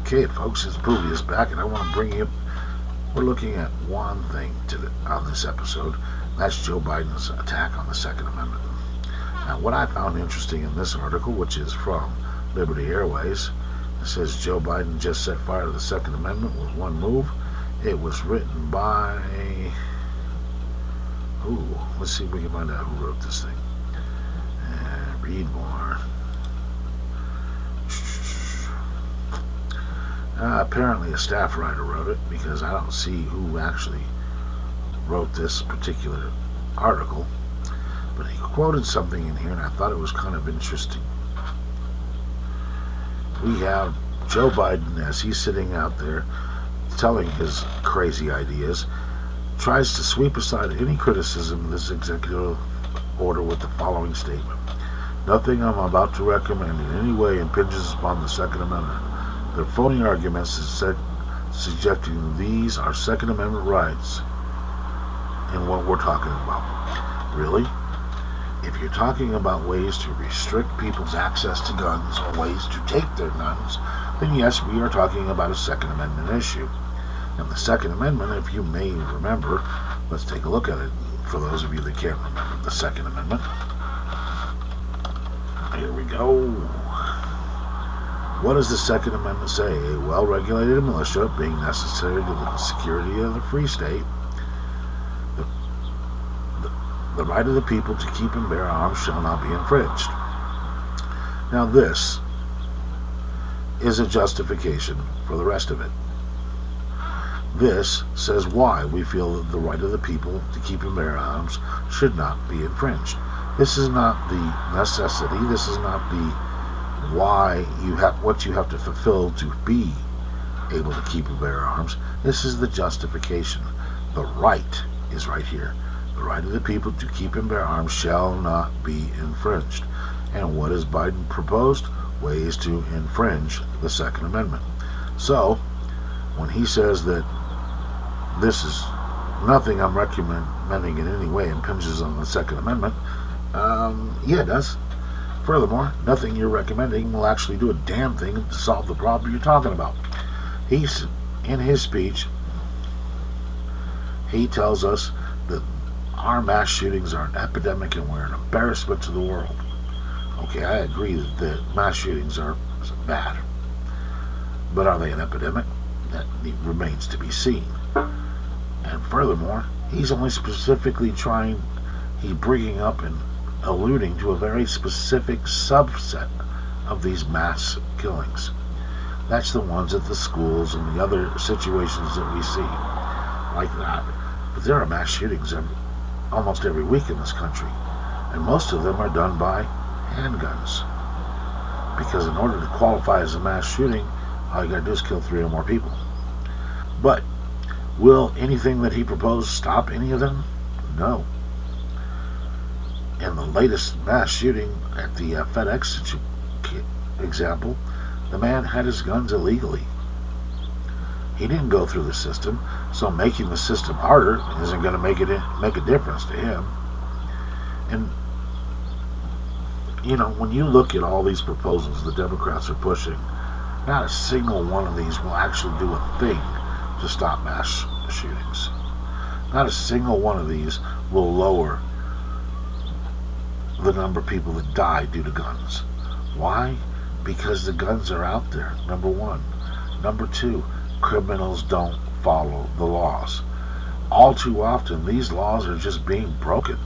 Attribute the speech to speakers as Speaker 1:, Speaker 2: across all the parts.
Speaker 1: Okay, folks, it's Poovy is back, and I want to bring you. We're looking at one thing on this episode. That's Joe Biden's attack on the Second Amendment. Now, what I found interesting in this article, which is from Liberty Airways, it says Joe Biden just set fire to the Second Amendment with one move. It was written by. Let's see if we can find out who wrote this thing. Read more. Apparently a staff writer wrote it, because I don't see who actually wrote this particular article, but he quoted something in here and I thought it was kind of interesting. We have Joe Biden, as he's sitting out there telling his crazy ideas, tries to sweep aside any criticism of this executive order with the following statement: "Nothing I'm about to recommend in any way impinges upon the Second Amendment. Their phony arguments suggesting these are Second Amendment rights and what we're talking about." Really? If you're talking about ways to restrict people's access to guns or ways to take their guns, then yes, we are talking about a Second Amendment issue. And the Second Amendment, if you may remember, let's take a look at it for those of you that can't remember the Second Amendment. Here we go. What does the Second Amendment say? A well-regulated militia being necessary to the security of the free state, the right of the people to keep and bear arms shall not be infringed. Now this is a justification for the rest of it. This says why we feel that the right of the people to keep and bear arms should not be infringed. This is not the necessity. This is not the why you have what you have to fulfill to be able to keep and bear arms. This is the justification. The right is right here. The right of the people to keep and bear arms shall not be infringed. And what has Biden proposed? Ways to infringe the Second Amendment. So when he says that this is nothing I'm recommending in any way impinges on the Second Amendment, yeah, it does. Furthermore, nothing you're recommending will actually do a damn thing to solve the problem you're talking about. He's, in his speech, he tells us that our mass shootings are an epidemic and we're an embarrassment to the world. Okay, I agree that the mass shootings are bad. But are they an epidemic? That remains to be seen. And furthermore, he's only specifically he's bringing up and alluding to a very specific subset of these mass killings. That's the ones at the schools and the other situations that we see like that. But there are mass shootings almost every week in this country, and most of them are done by handguns, because in order to qualify as a mass shooting, all you gotta do is kill 3 or more people. But will anything that he proposed stop any of them? No. In the latest mass shooting at the FedEx example, the man had his guns illegally. He didn't go through the system, so making the system harder isn't going to make a difference to him. And you know, when you look at all these proposals the Democrats are pushing, not a single one of these will actually do a thing to stop mass shootings. Not a single one of these will lower the number of people that die due to guns. Why? Because the guns are out there, number one. Number two, criminals don't follow the laws. All too often, these laws are just being broken.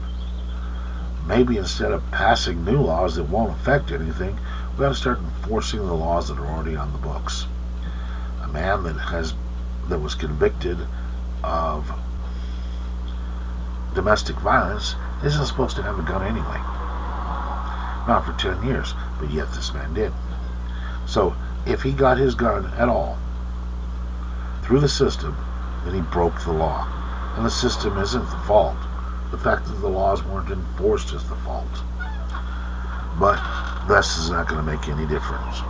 Speaker 1: Maybe instead of passing new laws that won't affect anything, we got to start enforcing the laws that are already on the books. A man that was convicted of domestic violence isn't supposed to have a gun anyway. Not for 10 years, but yet this man did. So if he got his gun at all through the system, then he broke the law. And the system isn't the fault. The fact that the laws weren't enforced is the fault. But this is not going to make any difference.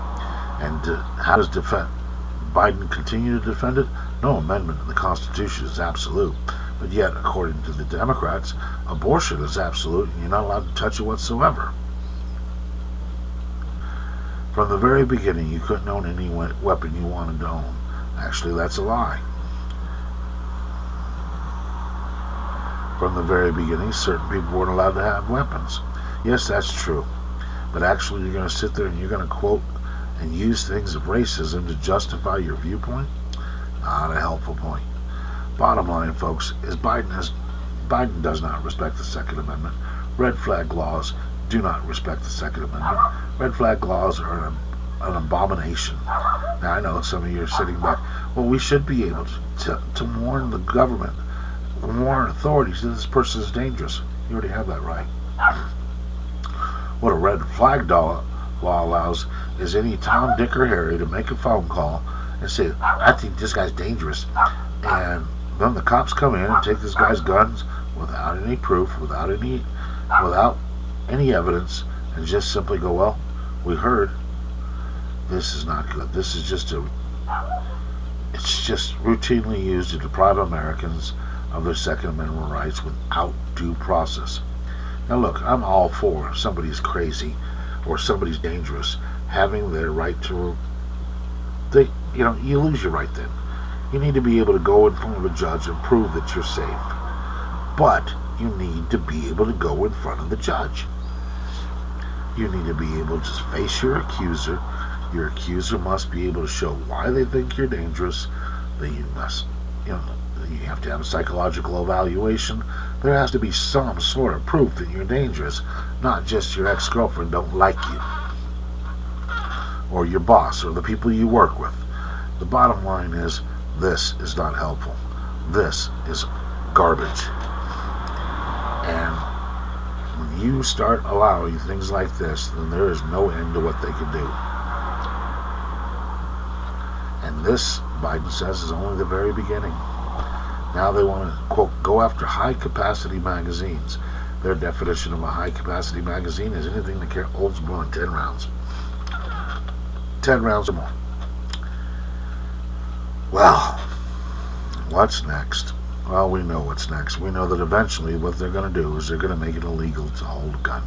Speaker 1: And how does Biden continue to defend it? No amendment in the Constitution is absolute. But yet, according to the Democrats, abortion is absolute and you're not allowed to touch it whatsoever. From the very beginning, you couldn't own any weapon you wanted to own. Actually, that's a lie. From the very beginning, certain people weren't allowed to have weapons. Yes, that's true. But actually, you're going to sit there and you're going to quote and use things of racism to justify your viewpoint? Not a helpful point. Bottom line, folks, is Biden does not respect the Second Amendment. Red flag laws do not respect the Second Amendment. Red flag laws are an abomination. Now, I know some of you are sitting back. Well, we should be able to warn the government, warn authorities that this person is dangerous. You already have that right. What a red flag law allows is any Tom, Dick, or Harry to make a phone call and say, I think this guy's dangerous. And then the cops come in and take this guy's guns without any proof, without any evidence, and just simply go, well, we heard. This is not good. This is it's just routinely used to deprive Americans of their Second Amendment rights without due process. Now look, I'm all for somebody's crazy or somebody's dangerous having their right to, you lose your right then. You need to be able to go in front of a judge and prove that you're safe. But you need to be able to go in front of the judge. You need to be able to face your accuser. Your accuser must be able to show why they think you're dangerous. That you have to have a psychological evaluation. There has to be some sort of proof that you're dangerous, not just your ex-girlfriend don't like you, or your boss, or the people you work with. The bottom line is, this is not helpful. This is garbage. And when you start allowing things like this, then there is no end to what they can do. And this, Biden says, is only the very beginning. Now they want to, quote, go after high-capacity magazines. Their definition of a high-capacity magazine is anything that holds more than 10 rounds. 10 rounds or more. Well, what's next? Well, we know what's next. We know that eventually what they're going to do is they're going to make it illegal to hold a gun.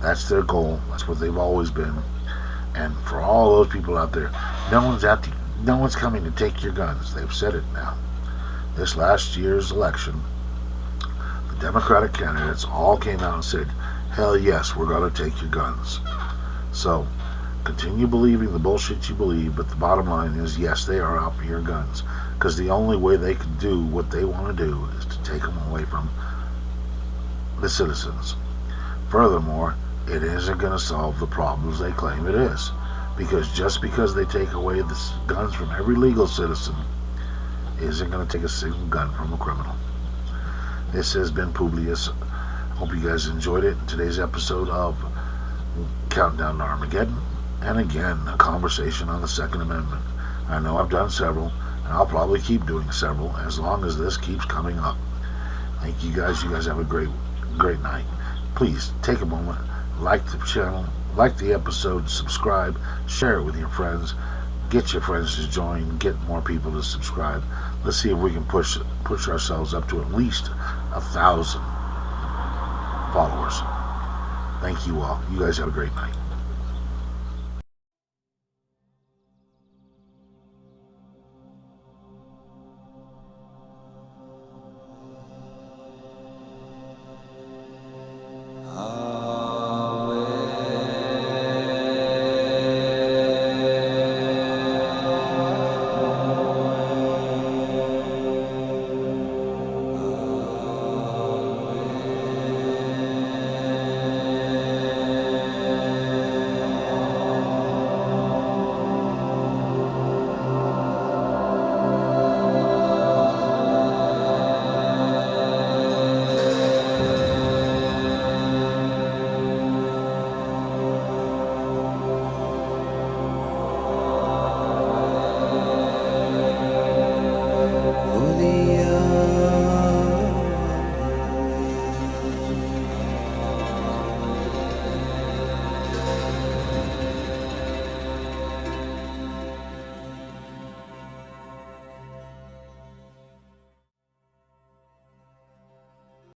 Speaker 1: That's their goal. That's what they've always been. And for all those people out there, no one's coming to take your guns. They've said it now. This last year's election, the Democratic candidates all came out and said, hell yes, we're going to take your guns. So, continue believing the bullshit you believe, but the bottom line is, yes, they are out for your guns. Because the only way they can do what they want to do is to take them away from the citizens. Furthermore, it isn't going to solve the problems they claim it is. Because just because they take away the guns from every legal citizen isn't going to take a single gun from a criminal. This has been Publius. Hope you guys enjoyed it in today's episode of Countdown to Armageddon. And again, a conversation on the Second Amendment. I know I've done several, and I'll probably keep doing several as long as this keeps coming up. Thank you guys. You guys have a great night. Please take a moment, like the channel, like the episode, subscribe, share it with your friends, get your friends to join, get more people to subscribe. Let's see if we can push ourselves up to at least 1,000 followers. Thank you all. You guys have a great night.